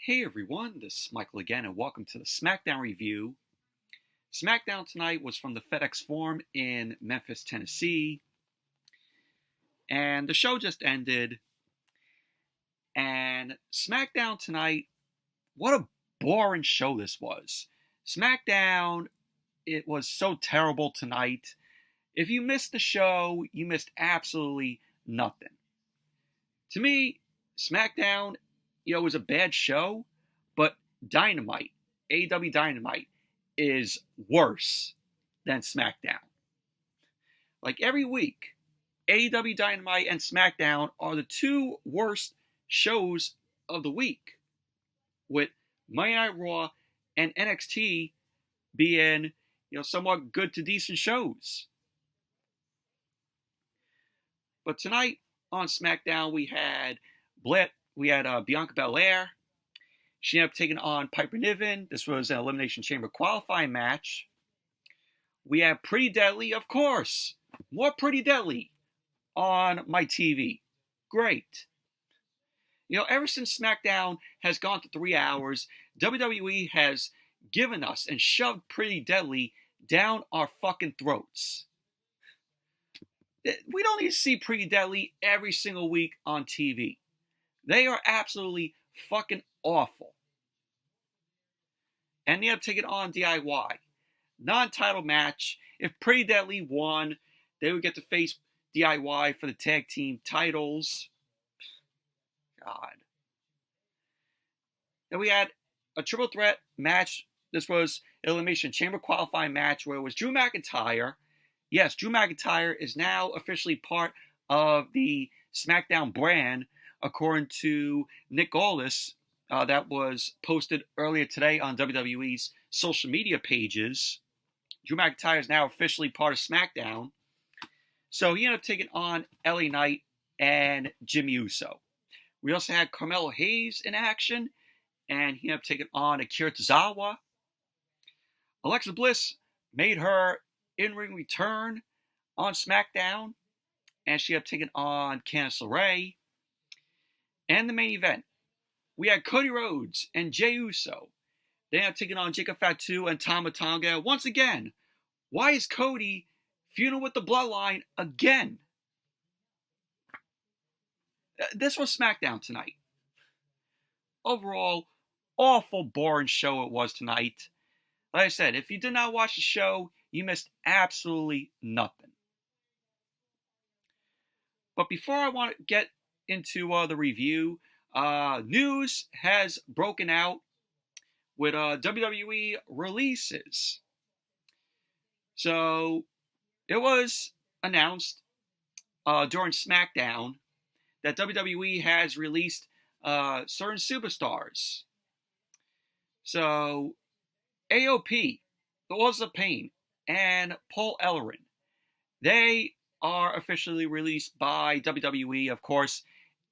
Hey everyone, this is Michael again, and welcome to the Smackdown review. Smackdown tonight was from the FedEx Forum in Memphis, Tennessee, and the show just ended. And Smackdown tonight, what a boring show this was. Smackdown, it was so terrible tonight. If you missed the show, you missed absolutely nothing. To me, Smackdown, was a bad show, but Dynamite, AEW Dynamite, is worse than SmackDown. Like every week, AEW Dynamite and SmackDown are the two worst shows of the week, with Monday Night Raw and NXT being, somewhat good to decent shows. But tonight on SmackDown, we had Bianca Belair. She ended up taking on Piper Niven. This was an Elimination Chamber qualifying match. We had Pretty Deadly, of course. More Pretty Deadly on my TV. Great. Ever since SmackDown has gone to 3 hours, WWE has given us and shoved Pretty Deadly down our fucking throats. We don't need to see Pretty Deadly every single week on TV. They are absolutely fucking awful. And they have taken on DIY. Non-title match. If Pretty Deadly won, they would get to face DIY for the tag team titles. God. Then we had a triple threat match. This was Elimination Chamber qualifying match where it was Drew McIntyre. Yes, Drew McIntyre is now officially part of the SmackDown brand, according to Nick Aldis, that was posted earlier today on WWE's social media pages. Drew McIntyre is now officially part of SmackDown. So he ended up taking on LA Knight and Jimmy Uso. We also had Carmelo Hayes in action, and he ended up taking on Akira Tozawa. Alexa Bliss made her in-ring return on SmackDown, and she ended up taking on Candice LeRae. And the main event, we had Cody Rhodes and Jey Uso. They ended up taking on Jacob Fatu and Tama Tonga. Once again, why is Cody feuding with the Bloodline again? This was SmackDown tonight. Overall, awful boring show it was tonight. Like I said, if you did not watch the show, you missed absolutely nothing. But before I want to get into the review, news has broken out with WWE releases. So it was announced during SmackDown that WWE has released certain superstars. So AOP, The Authors of Pain, and Paul Ellering, they are officially released by WWE. Of course,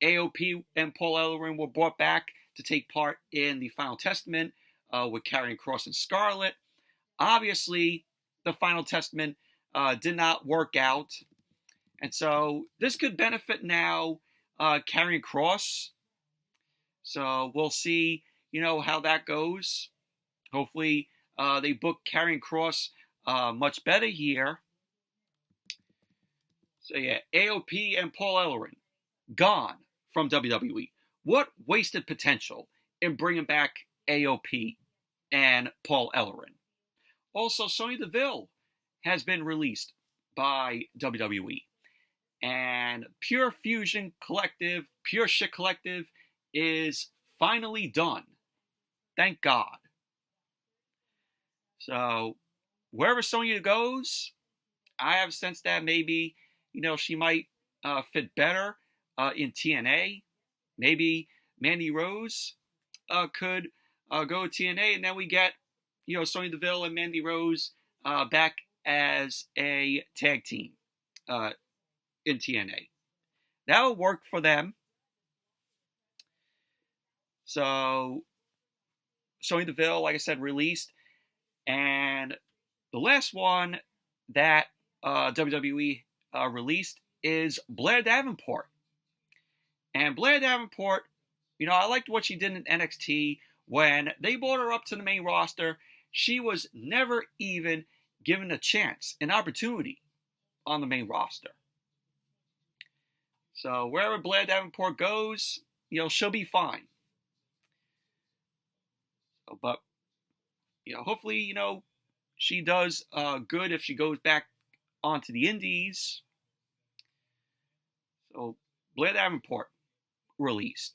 AOP and Paul Ellering were brought back to take part in the Final Testament with Karrion Kross and Scarlett. Obviously, the Final Testament did not work out. And so this could benefit now Karrion Kross. So we'll see, how that goes. Hopefully they book Karrion Kross much better here. So yeah, AOP and Paul Ellering, gone from WWE. What wasted potential in bringing back AOP and Paul Ellering. Also, Sonya Deville has been released by WWE. And Pure Fusion Collective, Pure Shit Collective is finally done. Thank God. So, wherever Sonya goes, I have a sense that maybe, she might fit better in TNA. Maybe Mandy Rose could go to TNA, and then we get, Sonya Deville and Mandy Rose back as a tag team in TNA. That would work for them. So, Sonya Deville, like I said, released. And the last one that WWE released is Blair Davenport. And Blair Davenport, I liked what she did in NXT. When they brought her up to the main roster, she was never even given a chance, an opportunity on the main roster. So wherever Blair Davenport goes, she'll be fine. But, hopefully, she does good if she goes back onto the indies. So Blair Davenport released.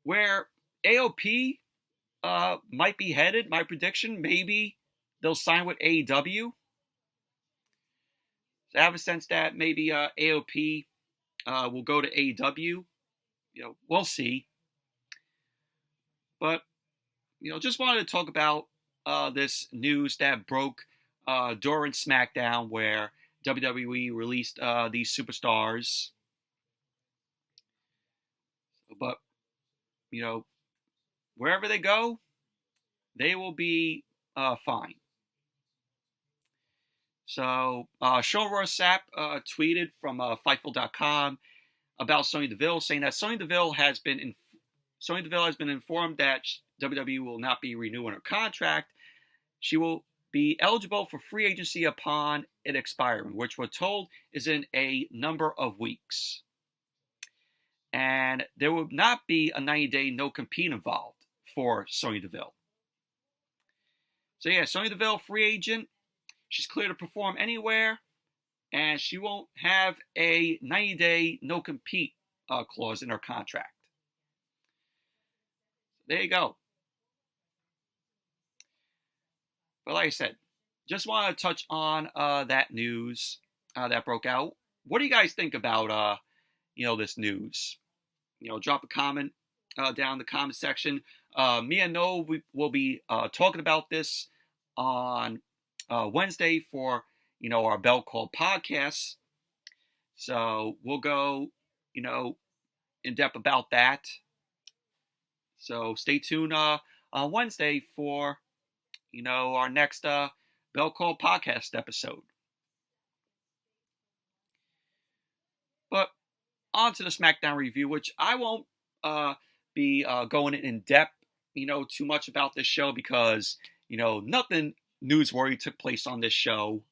Where AOP might be headed, my prediction, maybe they'll sign with AEW. So I have a sense that maybe AOP will go to AEW. We'll see. But, just wanted to talk about this news that broke during SmackDown where WWE released these superstars. But, wherever they go, they will be fine. So, Sean Rossap tweeted from Fightful.com about Sonya Deville, saying that Sonya Deville has been informed that WWE will not be renewing her contract. She will be eligible for free agency upon it expiring, which we're told is in a number of weeks. And there will not be a 90-day no-compete involved for Sonya Deville. So yeah, Sonya Deville, free agent. She's clear to perform anywhere. And she won't have a 90-day no-compete clause in her contract. There you go. But like I said, just want to touch on that news that broke out. What do you guys think about this news? Drop a comment down in the comment section. Me and Noah, we will be talking about this on Wednesday for our Bell Call podcast. So we'll go in depth about that. So stay tuned on Wednesday for our next Bell Call podcast episode. But on to the SmackDown review, which I won't be going in depth, too much about this show because, nothing newsworthy took place on this show.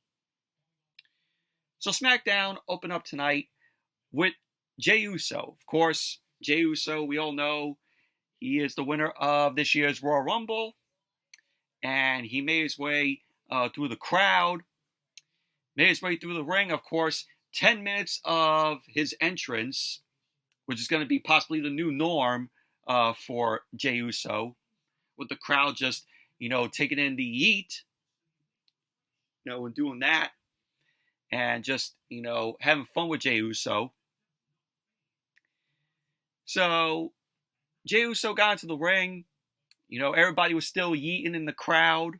So SmackDown opened up tonight with Jey Uso. Of course, Jey Uso, we all know, he is the winner of this year's Royal Rumble. And he made his way through the crowd, made his way through the ring. Of course, 10 minutes of his entrance, which is going to be possibly the new norm for Jey Uso, with the crowd just, taking in the yeet, and doing that, and just, having fun with Jey Uso. So, Jey Uso got into the ring. Everybody was still yeeting in the crowd.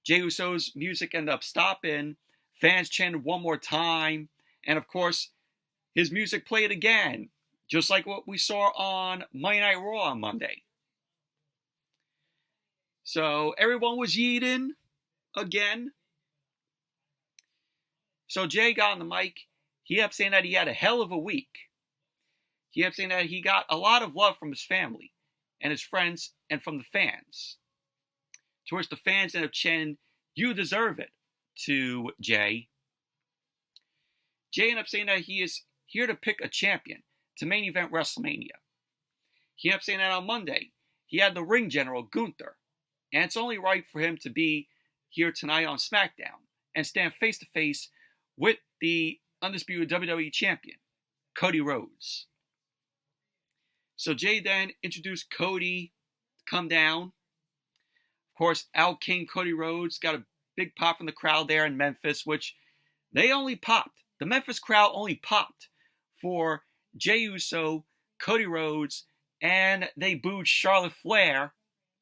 Jey Uso's music ended up stopping. Fans chanted one more time. And of course, his music played again. Just like what we saw on Monday Night Raw on Monday. So everyone was yeeting again. So Jey got on the mic. He kept saying that he had a hell of a week. He kept saying that he got a lot of love from his family and his friends, and from the fans. To which the fans ended up chanting, "You deserve it," to Jey. Jey ended up saying that he is here to pick a champion to main event WrestleMania. He ended up saying that on Monday, he had the ring general, Gunther, and it's only right for him to be here tonight on SmackDown and stand face to face with the undisputed WWE champion, Cody Rhodes. So Jey then introduced Cody to come down. Of course, Out King Cody Rhodes got a big pop from the crowd there in Memphis, which they only popped. The Memphis crowd only popped for Jey Uso, Cody Rhodes, and they booed Charlotte Flair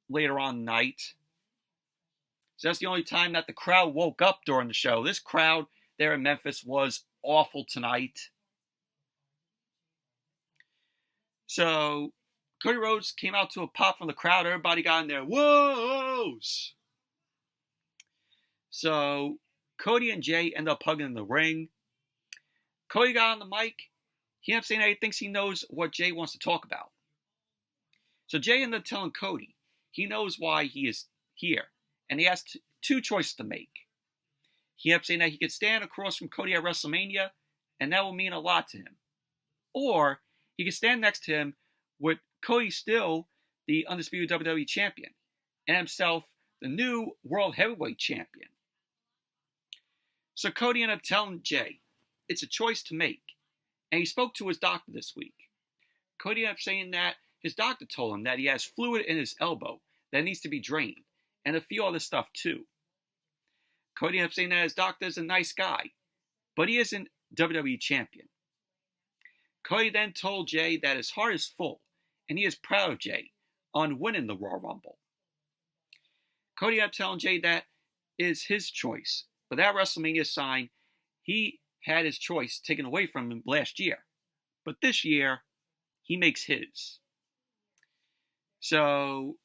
later on the night. So that's the only time that the crowd woke up during the show. This crowd there in Memphis was awful tonight. So Cody Rhodes came out to a pop from the crowd. Everybody got in there. Whoas! So Cody and Jey end up hugging in the ring. Cody got on the mic. he ended up saying that he thinks he knows what Jay wants to talk about. So Jay ended up telling Cody he knows why he is here, and he has two choices to make. He ended up saying that he could stand across from Cody at WrestleMania, and that will mean a lot to him. Or he could stand next to him with Cody still the undisputed WWE champion, and himself the new World Heavyweight champion. So Cody ended up telling Jay it's a choice to make, and he spoke to his doctor this week. Cody ended up saying that his doctor told him that he has fluid in his elbow that needs to be drained, and a few other stuff too. Cody ended up saying that his doctor is a nice guy, but he isn't WWE champion. Cody then told Jay that his heart is full, and he is proud of Jay on winning the Royal Rumble. Cody ended up telling Jay that it is his choice, but that WrestleMania sign, he had his choice taken away from him last year. But this year, he makes his. So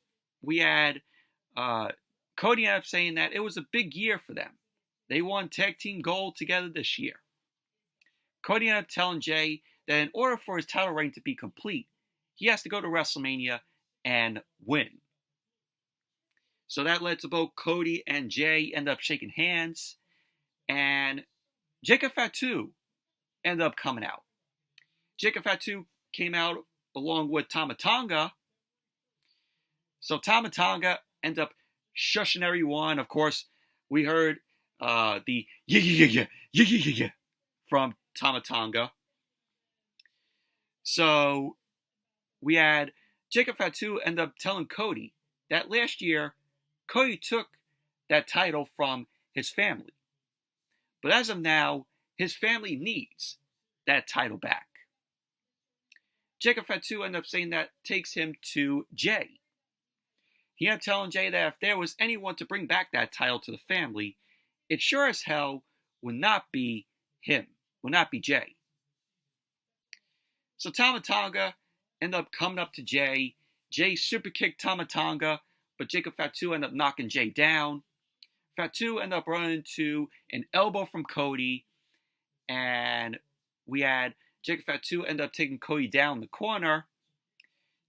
we had Cody ended up saying that it was a big year for them. They won tag team gold together this year. Cody ended up telling Jay that in order for his title reign to be complete, he has to go to WrestleMania and win. So that led to both Cody and Jay end up shaking hands, and Jacob Fatu ended up coming out. Jacob Fatu came out along with Tonga. So Tonga ended up shushing everyone. Of course, we heard the yeah from Tonga. So we had Jacob Fatu end up telling Cody that last year Cody took that title from his family. But as of now, his family needs that title back. Jacob Fatu ended up saying that takes him to Jay. He ended up telling Jay that if there was anyone to bring back that title to the family, it sure as hell would not be him, would not be Jay. So Tonga ended up coming up to Jay. Jay super kicked Tonga, but Jacob Fatu ended up knocking Jay down. Fatu ended up running into an elbow from Cody, and we had Jacob Fatu end up taking Cody down the corner.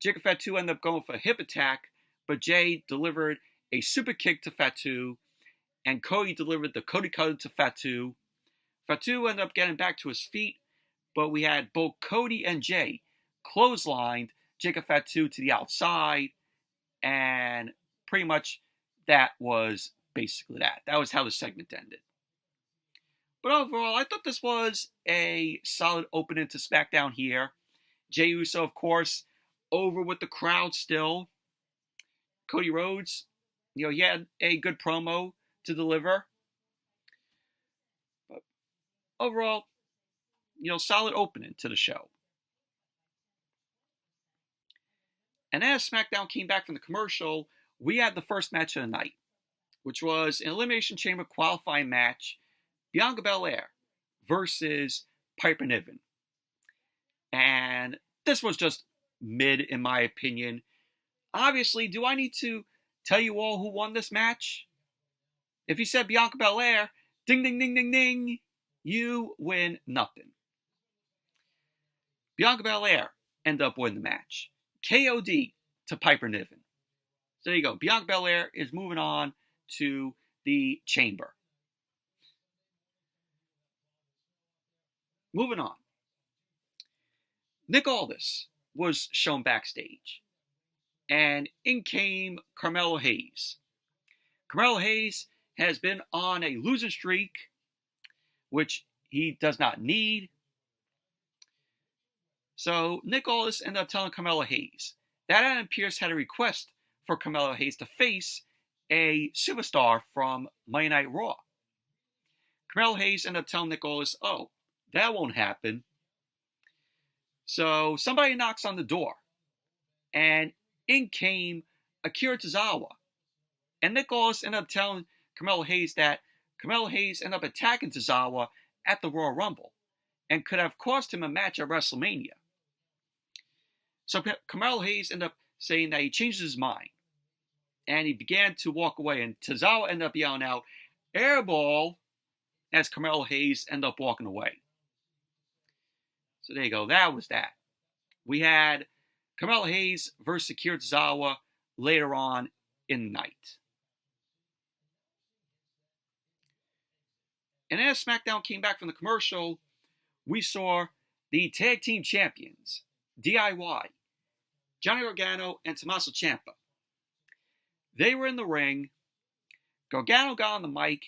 Jacob Fatu ended up going for a hip attack, but Jay delivered a super kick to Fatu, and Cody delivered the Cody cutter to Fatu. Fatu ended up getting back to his feet, but we had both Cody and Jay clotheslined Jacob Fatu to the outside, and pretty much that was basically that. That was how the segment ended. But overall, I thought this was a solid opening to SmackDown here. Jey Uso, of course, over with the crowd still. Cody Rhodes, he had a good promo to deliver. But overall, solid opening to the show. And as SmackDown came back from the commercial, we had the first match of the night, which was an Elimination Chamber qualifying match, Bianca Belair versus Piper Niven. And this was just mid, in my opinion. Obviously, do I need to tell you all who won this match? If you said Bianca Belair, ding, ding, ding, ding, ding, you win nothing. Bianca Belair ended up winning the match. KOD to Piper Niven. So there you go. Bianca Belair is moving on to the Chamber. Moving on. Nick Aldis was shown backstage. And in came Carmelo Hayes. Carmelo Hayes has been on a losing streak, which he does not need. So Nick Aldis ended up telling Carmelo Hayes that Adam Pearce had a request for Carmelo Hayes to face a superstar from Monday Night Raw. Carmelo Hayes ended up telling Nick Aldis, oh, that won't happen. So somebody knocks on the door, and in came Akira Tozawa. And Nick Aldis ended up telling Carmelo Hayes that Carmelo Hayes ended up attacking Tozawa at the Royal Rumble and could have cost him a match at WrestleMania. So Carmelo Hayes ended up saying that he changed his mind, and he began to walk away, and Tozawa ended up yelling out, airball, as Carmelo Hayes ended up walking away. So there you go. That was that. We had Carmelo Hayes versus Akira Tozawa later on in the night. And as SmackDown came back from the commercial, we saw the tag team champions, DIY, Johnny Gargano and Tommaso Ciampa. They were in the ring. Gargano got on the mic.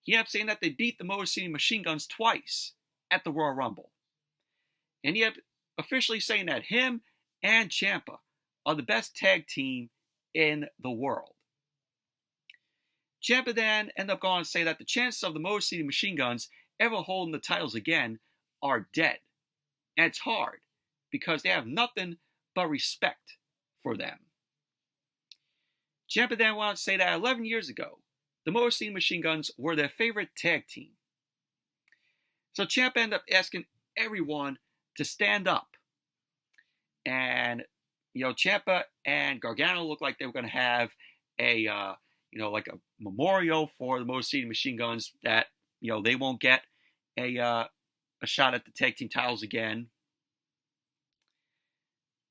He ended up saying that they beat the Motor City Machine Guns twice at the Royal Rumble. And he ended up officially saying that him and Ciampa are the best tag team in the world. Ciampa then ended up going to say that the chances of the Motor City Machine Guns ever holding the titles again are dead. And it's hard because they have nothing but respect for them. Ciampa then went on to say that 11 years ago, the Motor City Machine Guns were their favorite tag team. So Ciampa ended up asking everyone to stand up. And, Ciampa and Gargano looked like they were going to have a, like a memorial for the Motor City Machine Guns that, they won't get a shot at the tag team titles again.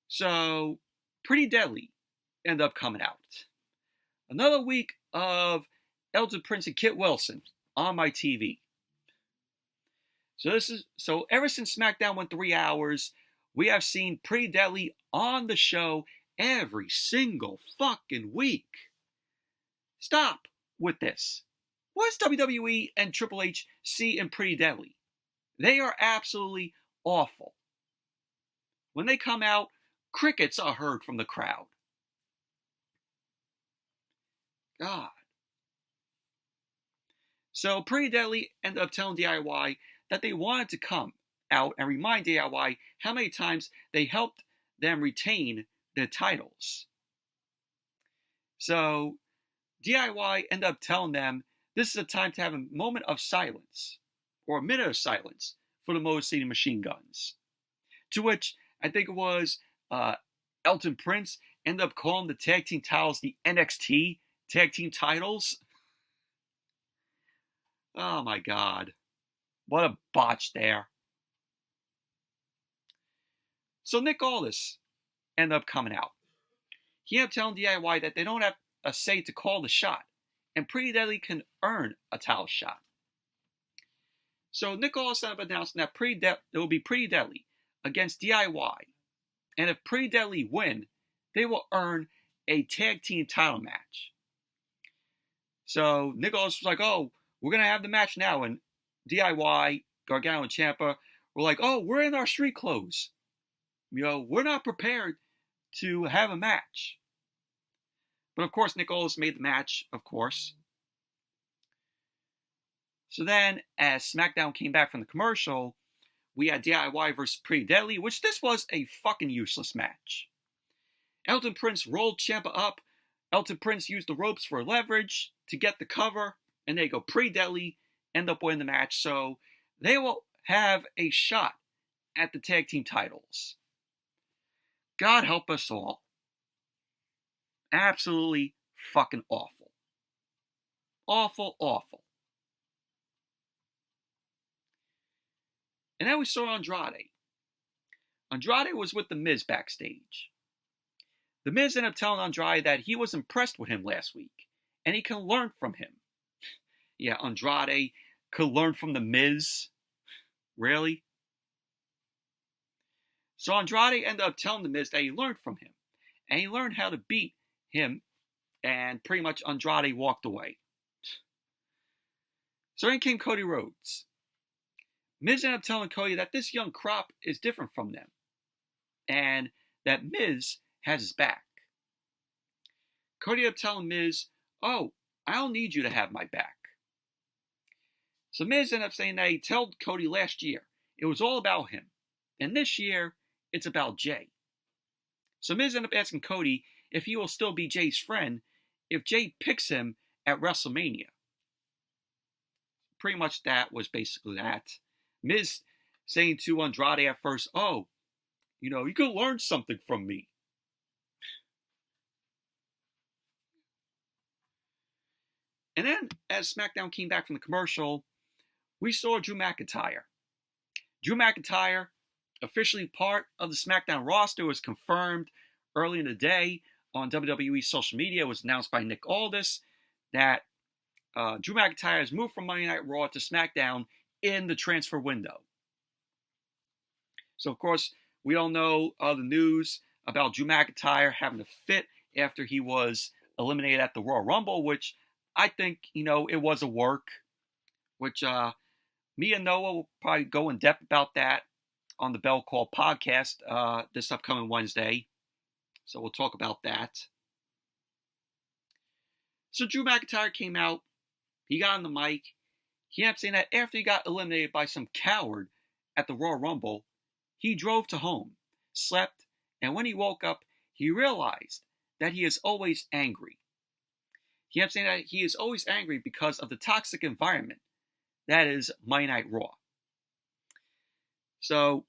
So, Pretty Deadly ended up coming out. Another week of Elton Prince and Kit Wilson on my TV. So ever since SmackDown went 3 hours, we have seen Pretty Deadly on the show every single fucking week. Stop with this. What does WWE and Triple H see in Pretty Deadly? They are absolutely awful. When they come out, crickets are heard from the crowd. God. So Pretty Deadly ended up telling DIY that they wanted to come out and remind DIY how many times they helped them retain their titles. So DIY ended up telling them this is a time to have a moment of silence, or a minute of silence, for the Motor City Machine Guns. To which I think it was Elton Prince ended up calling the tag team titles the NXT tag team titles. Oh my God. What a botch there. So Nick Aldis ended up coming out. He ended up telling DIY that they don't have a say to call the shot, and Pretty Deadly can earn a title shot. So Nick Aldis ended up announcing that it will be Pretty Deadly against DIY, and if Pretty Deadly win, they will earn a tag team title match. So Nick Aldis was like, "Oh, we're gonna have the match now," and DIY, Gargano, and Ciampa were like, "Oh, we're in our street clothes. We're not prepared to have a match." But of course, Nick Aldis made the match, of course. So then, as SmackDown came back from the commercial, we had DIY versus Pretty Deadly, which this was a fucking useless match. Elton Prince rolled Ciampa up. Elton Prince used the ropes for leverage to get the cover. And there you go. Pretty Deadly end up winning the match. So they will have a shot at the tag team titles. God help us all. Absolutely fucking awful. Awful, awful. And then we saw Andrade. Andrade was with The Miz backstage. The Miz ended up telling Andrade that he was impressed with him last week, and he can learn from him. Yeah, Andrade could learn from The Miz? Really? So Andrade ended up telling The Miz that he learned from him, and he learned how to beat him, and pretty much Andrade walked away. So in came Cody Rhodes. Miz ended up telling Cody that this young crop is different from them, and that Miz has his back. Cody ended up telling Miz, "Oh, I don't need you to have my back." So Miz ended up saying that he told Cody last year it was all about him, and this year it's about Jay. So Miz ended up asking Cody if he will still be Jay's friend if Jay picks him at WrestleMania. Pretty much that was basically that. Miz saying to Andrade at first, "Oh, you could learn something from me." And then, as SmackDown came back from the commercial, we saw Drew McIntyre. Drew McIntyre officially part of the SmackDown roster. It was confirmed early in the day on WWE social media. It was announced by Nick Aldis that Drew McIntyre has moved from Monday Night Raw to SmackDown in the transfer window. So, of course, we all know the news about Drew McIntyre having a fit after he was eliminated at the Royal Rumble, which I think, it was a work, which me and Noah will probably go in depth about that on the Bell Call podcast this upcoming Wednesday. So we'll talk about that. So Drew McIntyre came out. He got on the mic. He ended up saying that after he got eliminated by some coward at the Royal Rumble, he drove to home, slept, and when he woke up, he realized that he is always angry. He ended up saying that he is always angry because of the toxic environment that is Monday Night Raw. So,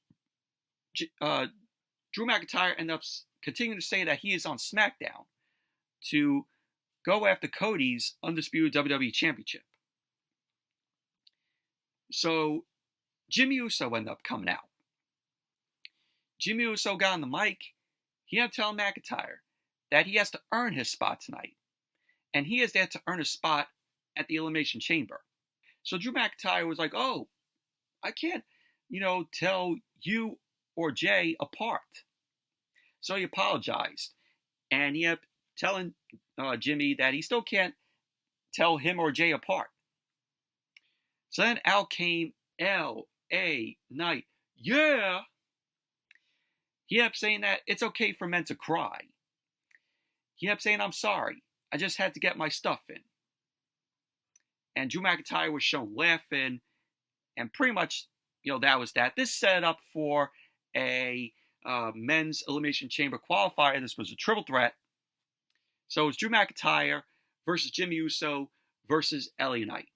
Drew McIntyre ended up continuing to say that he is on SmackDown to go after Cody's undisputed WWE Championship. So, Jimmy Uso ended up coming out. Jimmy Uso got on the mic. He ended up telling McIntyre that he has to earn his spot tonight. And he is there to earn a spot at the Elimination Chamber. So Drew McIntyre was like, oh, I can't, tell you or Jay apart. So he apologized. And he ended up telling Jimmy that he still can't tell him or Jay apart. So then out came L.A. Knight. Yeah! He ended up saying that it's okay for men to cry. He ended up saying, I'm sorry. I just had to get my stuff in. And Drew McIntyre was shown laughing. And pretty much, that was that. This set up for a men's Elimination Chamber qualifier. This was a triple threat. So it was Drew McIntyre versus Jimmy Uso versus LA Knight.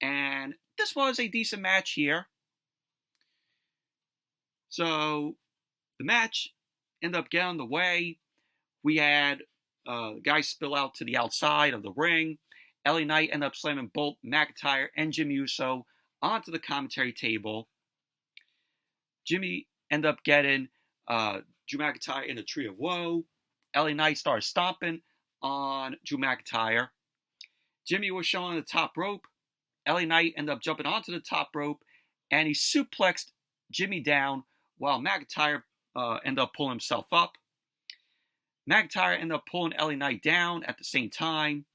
And this was a decent match here. So the match ended up getting underway. We had guys spill out to the outside of the ring. LA Knight ended up slamming both McIntyre and Jimmy Uso onto the commentary table. Jimmy ended up getting Drew McIntyre in a tree of woe. LA Knight started stomping on Drew McIntyre. Jimmy was shown on the top rope. LA Knight ended up jumping onto the top rope, and he suplexed Jimmy down while McIntyre ended up pulling himself up. McIntyre ended up pulling LA Knight down at the same time.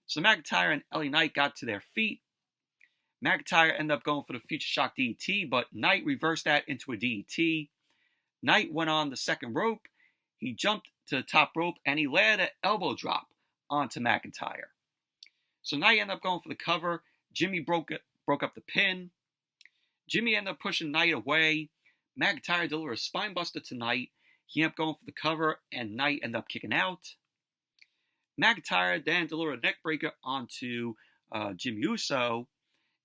So McIntyre and LA Knight got to their feet. McIntyre ended up going for the Future Shock DDT, but Knight reversed that into a DDT. Knight went on the second rope. He jumped to the top rope, and he landed an elbow drop onto McIntyre. So Knight ended up going for the cover. Jimmy broke up the pin. Jimmy ended up pushing Knight away. McIntyre delivered a spinebuster to Knight. He ended up going for the cover, and Knight ended up kicking out. McIntyre then delivered a neckbreaker onto Jimmy Uso,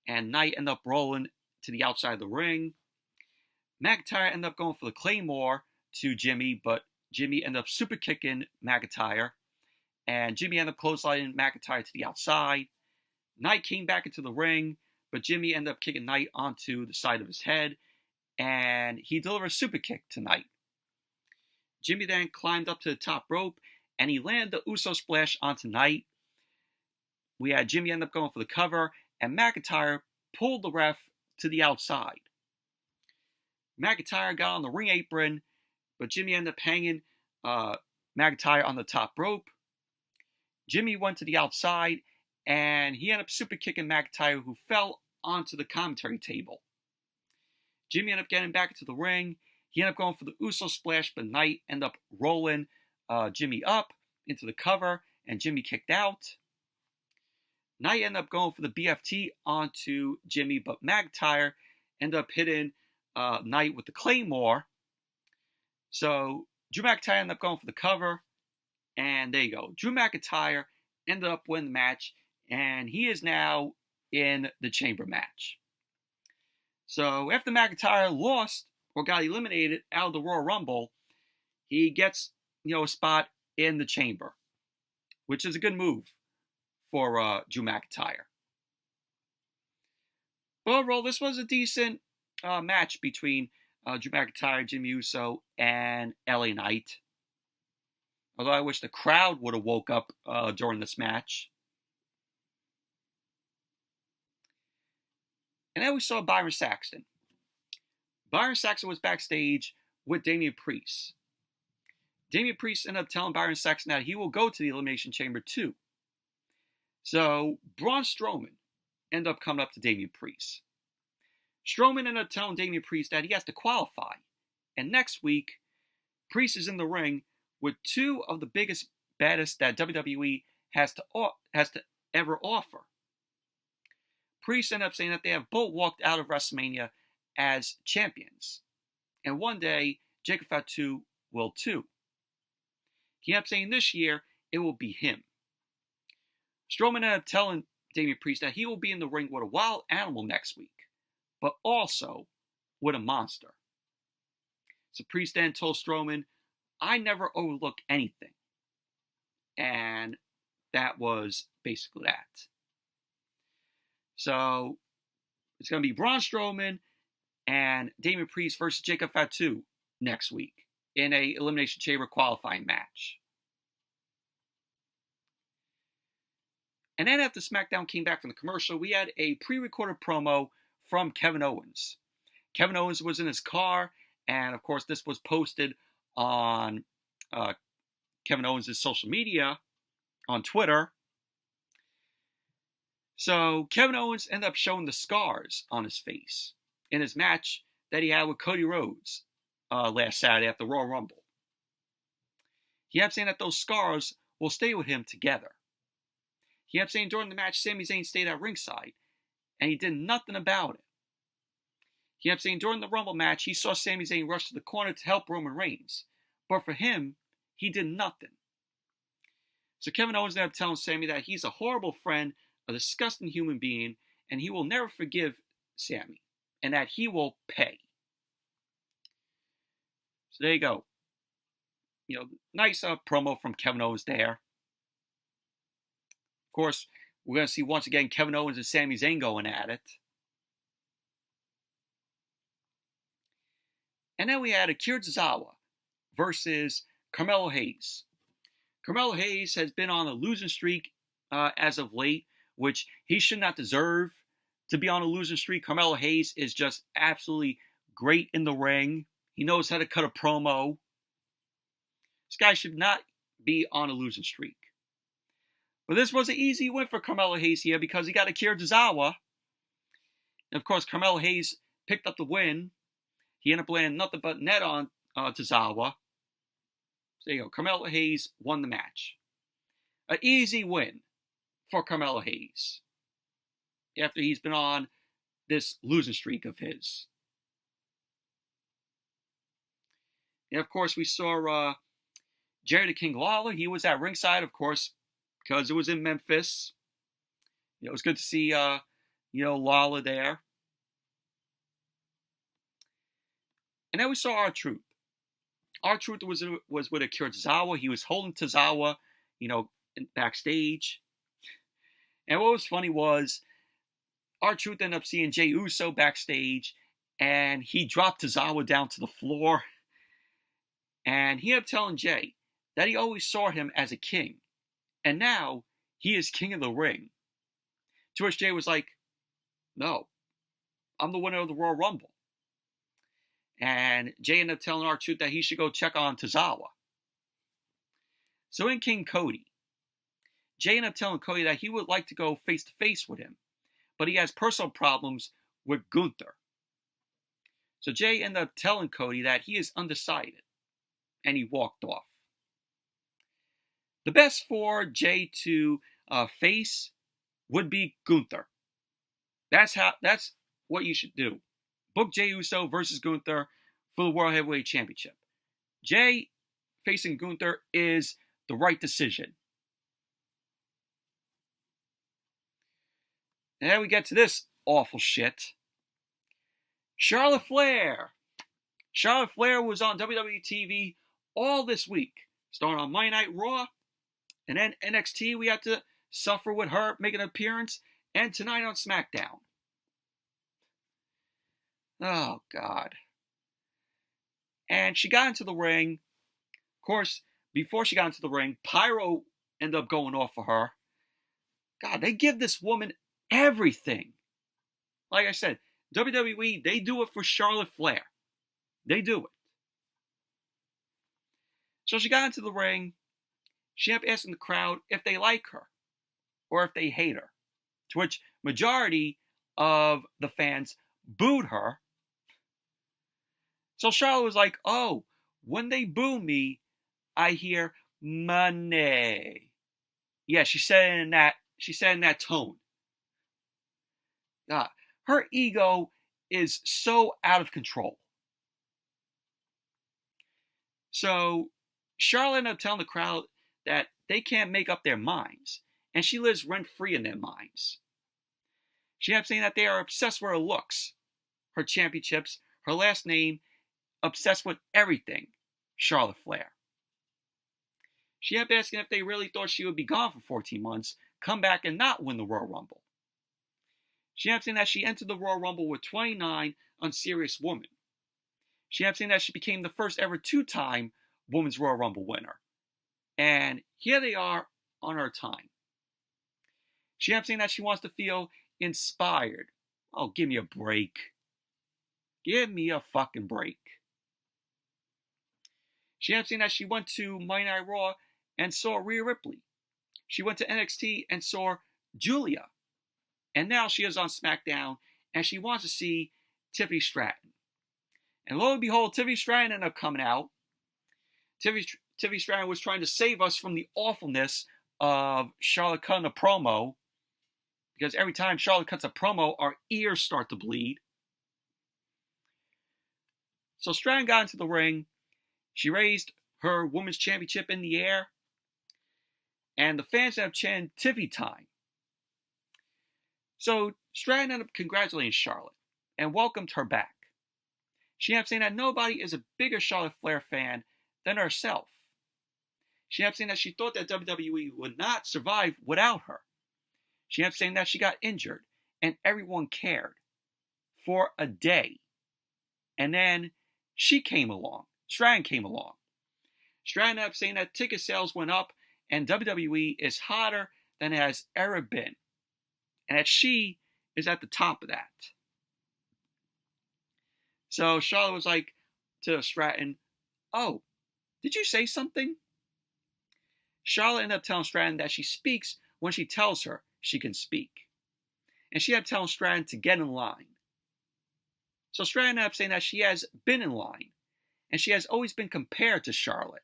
and Knight ended up rolling to the outside of the ring. McIntyre ended up going for the Claymore to Jimmy, but Jimmy ended up super kicking McIntyre, and Jimmy ended up clotheslining McIntyre to the outside. Knight came back into the ring, but Jimmy ended up kicking Knight onto the side of his head, and he delivered a super kick to Knight. Jimmy then climbed up to the top rope, and he landed the Uso splash onto Knight. We had Jimmy end up going for the cover, and McIntyre pulled the ref to the outside. McIntyre got on the ring apron, but Jimmy ended up hanging McIntyre on the top rope. Jimmy went to the outside, and he ended up super kicking McIntyre, who fell onto the commentary table. Jimmy ended up getting back into the ring. He ended up going for the Uso splash, but Knight ended up rolling Jimmy up into the cover, and Jimmy kicked out. Knight ended up going for the BFT onto Jimmy, but McIntyre ended up hitting Knight with the Claymore. So Drew McIntyre ended up going for the cover, and there you go. Drew McIntyre ended up winning the match, and he is now in the chamber match. So after McIntyre lost or got eliminated out of the Royal Rumble, he gets a spot in the chamber, which is a good move for Drew McIntyre. But overall, this was a decent match between Drew McIntyre, Jimmy Uso, and LA Knight. Although I wish the crowd would have woke up during this match. And then we saw Byron Saxton. Byron Saxton was backstage with Damian Priest. Damian Priest ended up telling Byron Saxton that he will go to the Elimination Chamber too. So Braun Strowman ended up coming up to Damian Priest. Strowman ended up telling Damian Priest that he has to qualify. And next week, Priest is in the ring with two of the biggest, baddest that WWE has to ever offer. Priest ended up saying that they have both walked out of WrestleMania as champions. And one day, Jacob Fatu will too. He ended up saying this year, it will be him. Strowman ended up telling Damian Priest that he will be in the ring with a wild animal next week, but also with a monster. So Priest then told Strowman, I never overlook anything. And that was basically that. So it's going to be Braun Strowman and Damian Priest versus Jacob Fatu next week in a Elimination Chamber qualifying match. And then after SmackDown came back from the commercial, we had a pre-recorded promo from Kevin Owens. Kevin Owens was in his car, and of course this was posted on Kevin Owens' social media on Twitter. So Kevin Owens ended up showing the scars on his face in his match that he had with Cody Rhodes last Saturday at the Royal Rumble. He ended up saying that those scars will stay with him together. He ended up saying during the match, Sami Zayn stayed at ringside, and he did nothing about it. He ended up saying during the Rumble match, he saw Sami Zayn rush to the corner to help Roman Reigns. But for him, he did nothing. So Kevin Owens ended up telling Sami that he's a horrible friend, a disgusting human being, and he will never forgive Sami, and that he will pay. So there you go. Nice promo from Kevin Owens there. Of course, we're going to see once again Kevin Owens and Sami Zayn going at it. And then we had Akira Tozawa versus Carmelo Hayes. Carmelo Hayes has been on a losing streak as of late, which he should not deserve to be on a losing streak. Carmelo Hayes is just absolutely great in the ring. He knows how to cut a promo. This guy should not be on a losing streak. But this was an easy win for Carmelo Hayes here because he got Akira Tozawa. And of course, Carmelo Hayes picked up the win. He ended up landing nothing but net on Tozawa. So there you go. Carmelo Hayes won the match. An easy win for Carmelo Hayes after he's been on this losing streak of his. And of course, we saw Jerry the King Lawler. He was at ringside, of course, because it was in Memphis. It was good to see, Lawler there. And then we saw R-Truth. R-Truth was with Akira Tozawa. He was holding Tozawa, backstage. And what was funny was R-Truth ended up seeing Jey Uso backstage, and he dropped Tozawa down to the floor. And he ended up telling Jey that he always saw him as a king. And now he is king of the ring. To which Jey was like, no, I'm the winner of the Royal Rumble. And Jey ended up telling R-Truth that he should go check on Tozawa. So in came Cody. Jey ended up telling Cody that he would like to go face-to-face with him, but he has personal problems with Gunther. So Jey ended up telling Cody that he is undecided, and he walked off. The best for Jey to face would be Gunther. That's what you should do. Book Jey Uso versus Gunther for the World Heavyweight Championship. Jey facing Gunther is the right decision. And then we get to this awful shit. Charlotte Flair. Charlotte Flair was on WWE TV all this week. Starting on Monday Night Raw. And then NXT, we had to suffer with her making an appearance. And tonight on SmackDown. Oh, God. And she got into the ring. Of course, before she got into the ring, Pyro ended up going off for her. God, they give this woman everything. Like I said, WWE, they do it for Charlotte Flair. They do it. So she got into the ring. She kept asking the crowd if they like her or if they hate her. To which majority of the fans booed her. So Charlotte was like, oh, when they boo me, I hear money. Yeah, she said it in that tone. God, her ego is so out of control. So Charlotte ended up telling the crowd that they can't make up their minds, and she lives rent-free in their minds. She kept saying that they are obsessed with her looks, her championships, her last name, obsessed with everything, Charlotte Flair. She kept asking if they really thought she would be gone for 14 months, come back and not win the Royal Rumble. She kept saying that she entered the Royal Rumble with 29 unserious women. She kept saying that she became the first ever two-time Women's Royal Rumble winner. And here they are on her time. She kept saying that she wants to feel inspired. Oh, give me a break. Give me a fucking break. She kept saying that she went to Monday Night Raw and saw Rhea Ripley. She went to NXT and saw Julia. And now she is on SmackDown and she wants to see Tiffany Stratton. And lo and behold, Tiffany Stratton ended up coming out. Tiffany Stratton was trying to save us from the awfulness of Charlotte cutting a promo. Because every time Charlotte cuts a promo, our ears start to bleed. So Stratton got into the ring. She raised her women's championship in the air. And the fans ended up chanting Tiffy time. So Stratton ended up congratulating Charlotte and welcomed her back. She ended up saying that nobody is a bigger Charlotte Flair fan than herself. She ended up saying that she thought that WWE would not survive without her. She ended up saying that she got injured and everyone cared for a day. And then she came along. Stratton came along. Stratton ended up saying that ticket sales went up and WWE is hotter than it has ever been. And that she is at the top of that. So Charlotte was like to Stratton, oh, did you say something? Charlotte ended up telling Stratton that she speaks when she tells her she can speak. And she ended up telling Stratton to get in line. So Stratton ended up saying that she has been in line. And she has always been compared to Charlotte.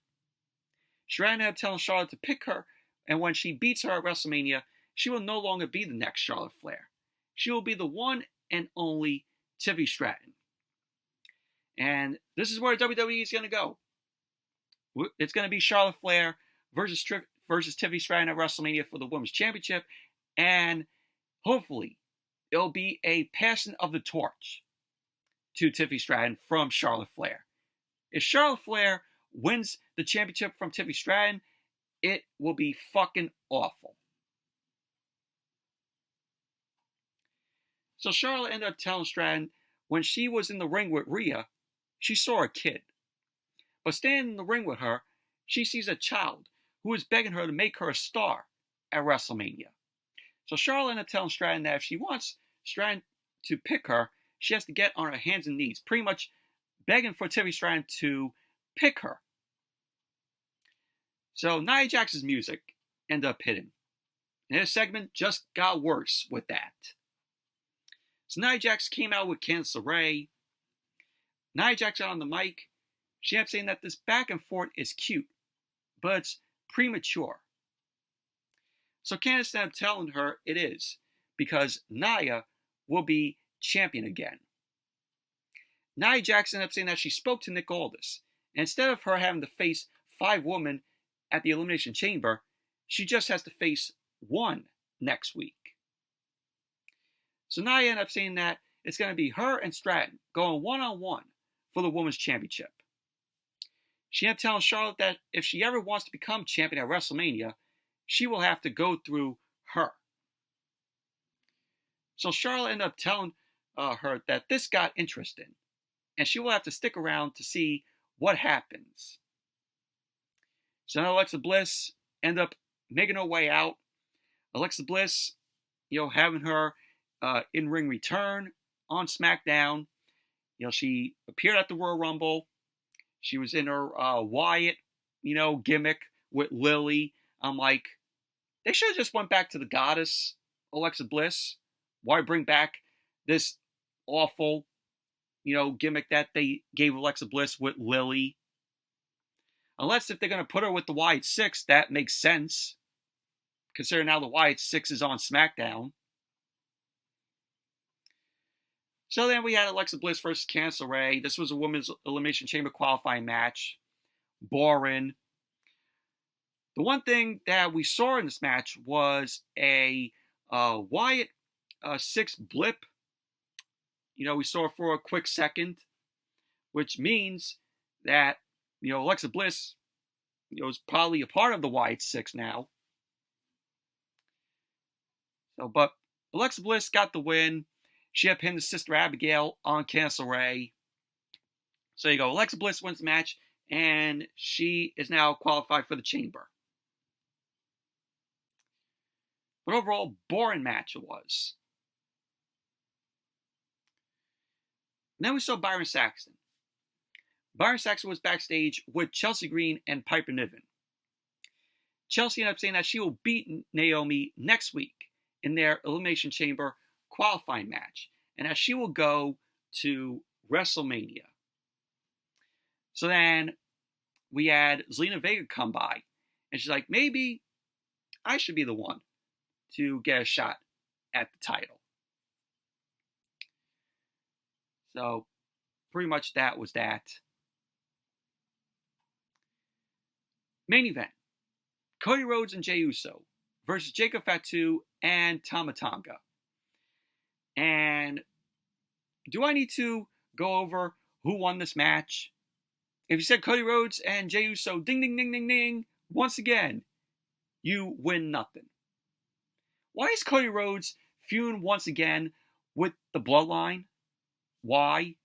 Stratton ended up telling Charlotte to pick her. And when she beats her at WrestleMania, she will no longer be the next Charlotte Flair. She will be the one and only Tiffy Stratton. And this is where WWE is going to go. It's going to be Charlotte Flair versus Tiffy Stratton at WrestleMania for the Women's Championship. And hopefully, it'll be a passing of the torch to Tiffy Stratton from Charlotte Flair. If Charlotte Flair wins the championship from Tiffy Stratton, it will be fucking awful. So Charlotte ended up telling Stratton when she was in the ring with Rhea, she saw a kid. But standing in the ring with her, she sees a child who is begging her to make her a star at WrestleMania. So Charlotte ended up telling Stratton that if she wants Stratton to pick her, she has to get on her hands and knees, pretty much begging for Tiffy Stratton to pick her. So Nia Jax's music ended up hitting. And this segment just got worse with that. So Nia Jax came out with Candice LeRae. Nia Jax got on the mic. She ended up saying that this back and forth is cute, but it's premature. So Candice ended up telling her it is, because Nia will be champion again. Nia Jax ended up saying that she spoke to Nick Aldis, and instead of her having to face 5 women at the Elimination Chamber, she just has to face 1 next week. So Nia ended up saying that it's going to be her and Stratton going one-on-one for the Women's Championship. She ended up telling Charlotte that if she ever wants to become champion at WrestleMania, she will have to go through her. So Charlotte ended up telling her that this got interesting, and she will have to stick around to see what happens? So now Alexa Bliss ended up making her way out. Alexa Bliss, having her in-ring return on SmackDown. She appeared at the Royal Rumble. She was in her Wyatt, gimmick with Lily. I'm like, they should have just went back to the goddess, Alexa Bliss. Why bring back this awful, gimmick that they gave Alexa Bliss with Lily? Unless if they're going to put her with the Wyatt Six, that makes sense. Considering now the Wyatt Six is on SmackDown. So then we had Alexa Bliss versus Candice LeRae. This was a women's Elimination Chamber qualifying match. Boring. The one thing that we saw in this match was a Wyatt Six blip. We saw it for a quick second, which means that, Alexa Bliss, is probably a part of the Wyatt Six now. So, but Alexa Bliss got the win. She had pinned the Sister Abigail on Candice LeRae. So you go. Alexa Bliss wins the match, and she is now qualified for the Chamber. But overall, boring match it was. And then we saw Byron Saxton. Byron Saxton was backstage with Chelsea Green and Piper Niven. Chelsea ended up saying that she will beat Naomi next week in their Elimination Chamber qualifying match, and that she will go to WrestleMania. So then we had Zelina Vega come by, and she's like, maybe I should be the one to get a shot at the title. So pretty much that was that. Main event: Cody Rhodes and Jey Uso versus Jacob Fatu and Tama Tonga. And do I need to go over who won this match? If you said Cody Rhodes and Jey Uso, ding, ding, ding, ding, ding, once again, you win nothing. Why is Cody Rhodes feuding once again with the Bloodline? Why?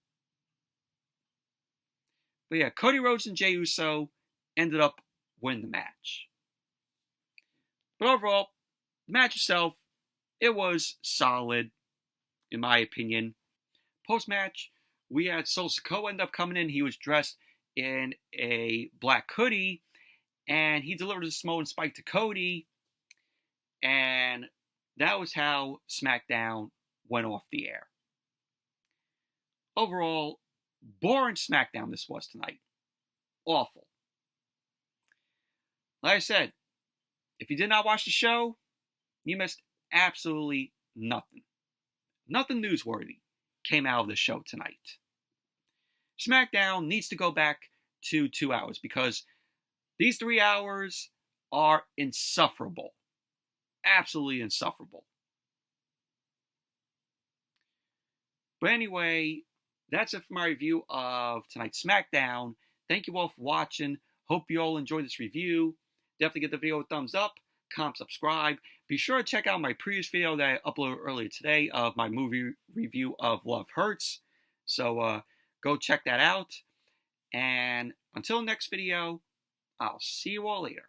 But yeah, Cody Rhodes and Jey Uso ended up winning the match. But overall, the match itself, it was solid, in my opinion. Post-match, we had Solo Sikoa end up coming in. He was dressed in a black hoodie, and he delivered a Samoan Spike to Cody, and that was how SmackDown went off the air. Overall, boring SmackDown this was tonight. Awful. Like I said, if you did not watch the show, you missed absolutely nothing. Nothing newsworthy came out of the show tonight. SmackDown needs to go back to 2 hours because these 3 hours are insufferable. Absolutely insufferable. But anyway, that's it for my review of tonight's SmackDown. Thank you all for watching. Hope you all enjoyed this review. Definitely give the video a thumbs up, comment, subscribe. Be sure to check out my previous video that I uploaded earlier today of my movie review of Love Hurts. So go check that out. And until next video, I'll see you all later.